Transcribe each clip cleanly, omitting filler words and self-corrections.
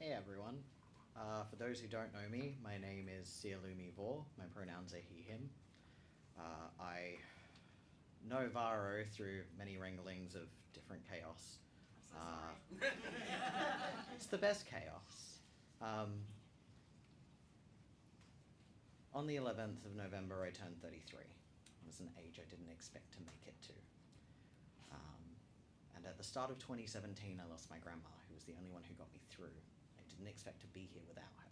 Hey everyone. For those who don't know me, my name is Sialumi Vor. My pronouns are he, him. I know Varo through many wranglings of different chaos. I'm so sorry. It's the best chaos. On the 11th of November, I turned 33. It was an age I didn't expect to make it to. And at the start of 2017, I lost my grandma, who was the only one who got me through. I didn't expect to be here without her.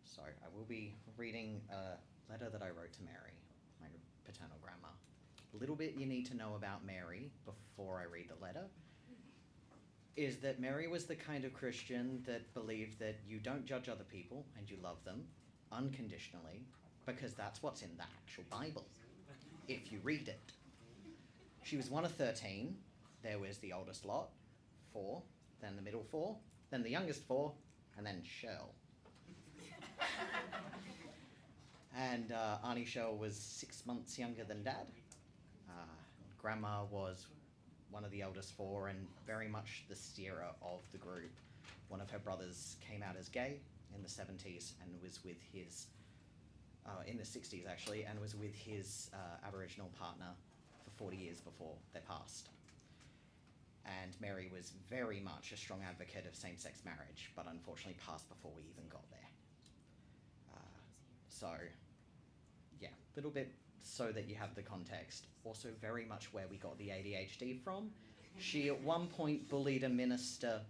So I will be reading a letter that I wrote to Mary, my paternal grandma. A little bit you need to know about Mary before I read the letter is that Mary was the kind of Christian that believed that you don't judge other people and you love them unconditionally because that's what's in the actual Bible, if you read it. She was one of 13. There was the oldest lot, 4, then the middle 4, then the youngest 4, and then Shirl. And Auntie Shirl was 6 months younger than Dad. Grandma was one of the eldest 4 and very much the steerer of the group. One of her brothers came out as gay in the 70s and was with his, in the 60s actually, and was with his Aboriginal partner for 40 years before they passed. And Mary was very much a strong advocate of same-sex marriage, but unfortunately passed before we even got there. So, yeah, a little bit so that you have the context. Also very much where we got the ADHD from. She at one point bullied a minister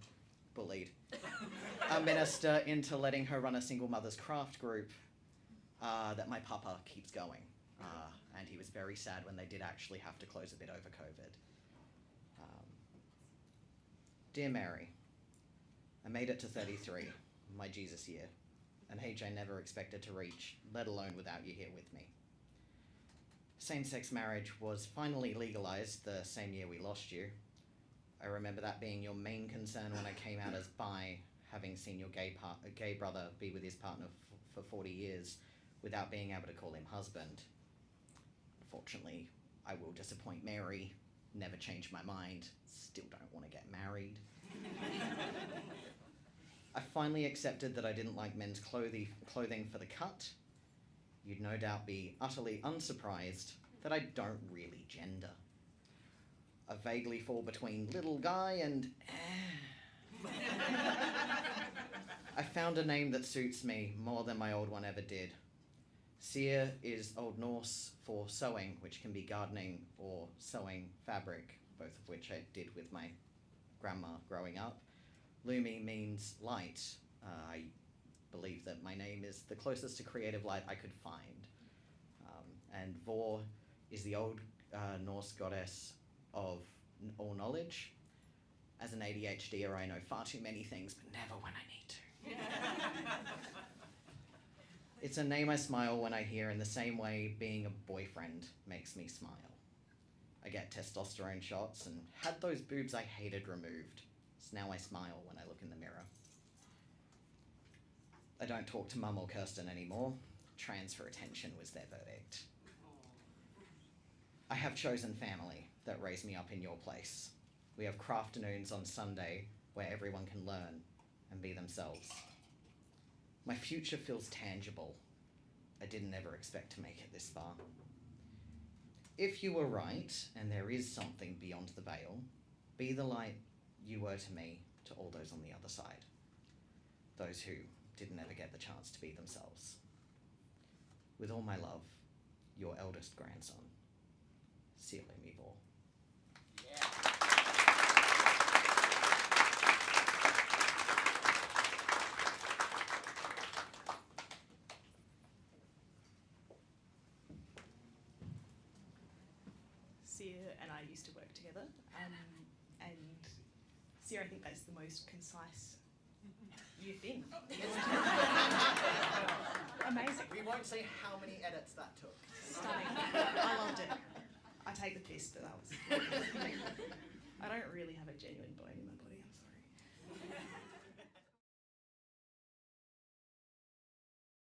into letting her run a single mother's craft group that my papa keeps going. And he was very sad when they did actually have to close a bit over COVID. Dear Mary, I made it to 33, my Jesus year, an age I never expected to reach, let alone without you here with me. Same-sex marriage was finally legalized the same year we lost you. I remember that being your main concern when I came out as bi, having seen your gay brother be with his partner for 40 years without being able to call him husband. Unfortunately, I will disappoint Mary. Never changed my mind, still don't want to get married. I finally accepted that I didn't like men's clothing for the cut. You'd no doubt be utterly unsurprised that I don't really gender. I vaguely fall between little guy and I found a name that suits me more than my old one ever did. Seer is Old Norse for sewing, which can be gardening or sewing fabric, both of which I did with my grandma growing up. Lumi means light. I believe that my name is the closest to creative light I could find. And Vor is the old Norse goddess of all knowledge. As an ADHDer, I know far too many things, but never when I need to. It's a name I smile when I hear in the same way being a boyfriend makes me smile. I get testosterone shots and had those boobs I hated removed, so now I smile when I look in the mirror. I don't talk to Mum or Kirsten anymore. Trans for attention was their verdict. I have chosen family that raised me up in your place. We have crafternoons on Sunday where everyone can learn and be themselves. My future feels tangible. I didn't ever expect to make it this far. If you were right, and there is something beyond the veil, be the light you were to me, to all those on the other side. Those who didn't ever get the chance to be themselves. With all my love, your eldest grandson, Sialumi Vor. Sia and I used to work together, and Sia, I think that's the most concise you've been. Amazing. We won't say how many edits that took. Stunning. I loved it. I take the piss, but that was... I don't really have a genuine bone in my body, I'm sorry.